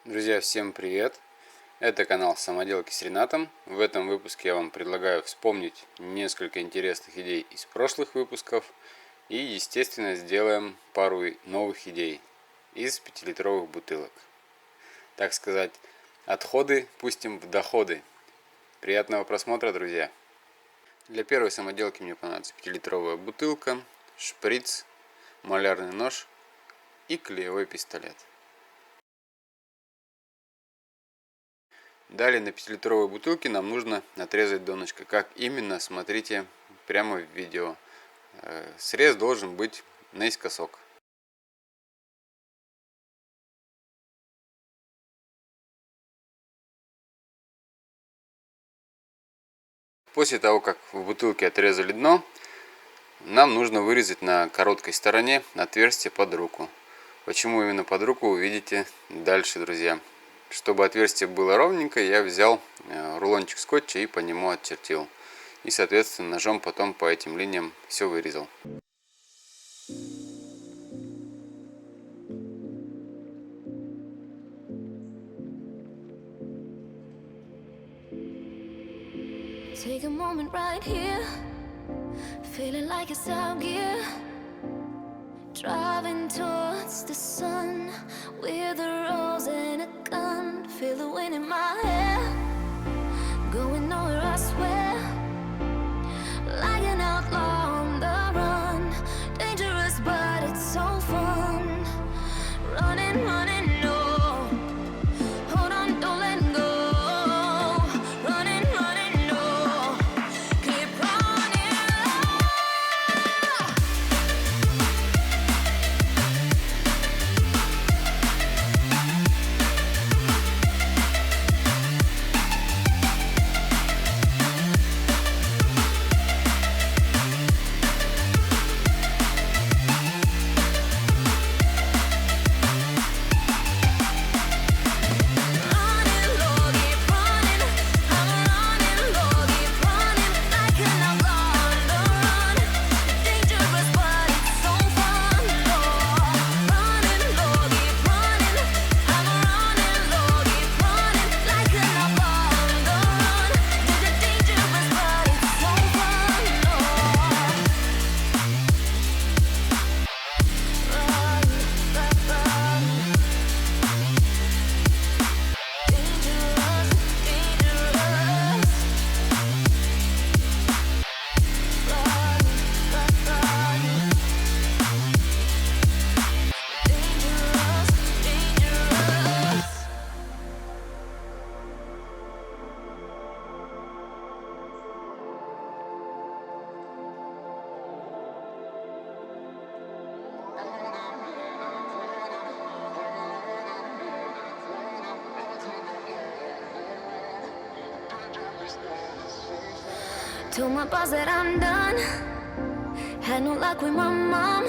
Друзья, всем привет! Это канал Самоделки с Ренатом. В этом выпуске я вам предлагаю вспомнить несколько интересных идей из прошлых выпусков и, естественно, сделаем пару новых идей из 5-литровых бутылок. Так сказать, отходы пустим в доходы. Приятного просмотра, друзья! Для первой самоделки мне понадобится 5-литровая бутылка, шприц, малярный нож и клеевой пистолет. Далее на 5-литровой бутылке нам нужно отрезать донышко. Как именно, смотрите прямо в видео. Срез должен быть наискосок. После того, как в бутылке отрезали дно, нам нужно вырезать на короткой стороне отверстие под руку. Почему именно под руку, увидите дальше, друзья. Чтобы отверстие было ровненькое, я взял рулончик скотча и по нему отчертил. И, соответственно, ножом потом по этим линиям все вырезал. Take a moment right here, feeling like it's out gear. Driving towards the sun with a rose and a gun. Feel the wind in my hair, going nowhere I swear. Like an outlaw on the run, dangerous but it's so fun. Running, running, no. Hold on, don't let go. Running, running, no. Keep running. Told my boss that I'm done. Had no luck with my mom.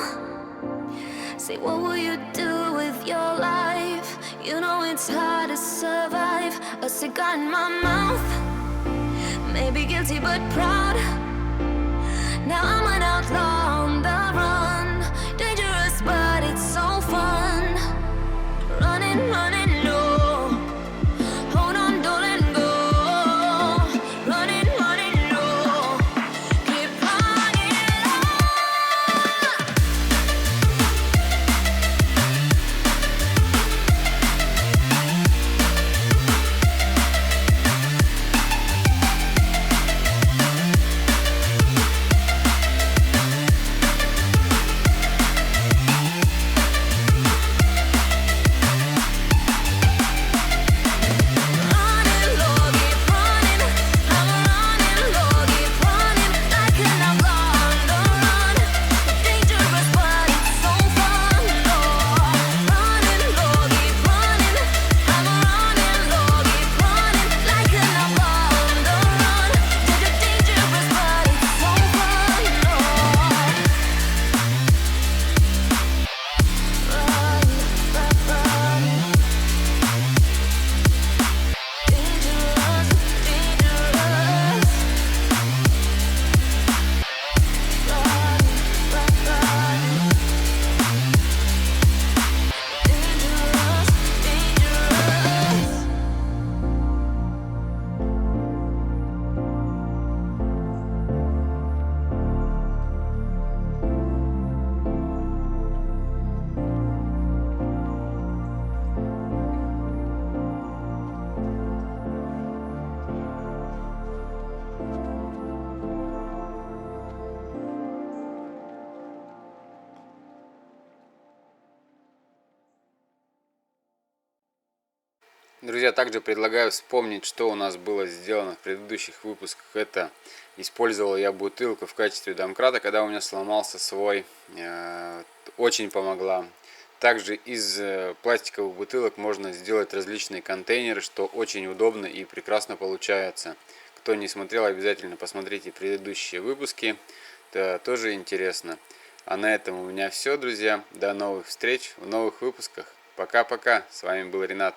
Say, what will you do with your life? You know it's hard to survive. A cigar in my mouth. Maybe guilty but proud. Now I'm an outlaw on the run. Dangerous but it's so fun. Running, running, no. Hold on, don't let go. Running, running, no. Keep running. Друзья, также предлагаю вспомнить, что у нас было сделано в предыдущих выпусках. Это использовал я бутылку в качестве домкрата, когда у меня сломался свой. Очень помогла. Также из пластиковых бутылок можно сделать различные контейнеры, что очень удобно и прекрасно получается. Кто не смотрел, обязательно посмотрите предыдущие выпуски. Это тоже интересно. А на этом у меня все, друзья. До новых встреч в новых выпусках. Пока-пока. С вами был Ренат.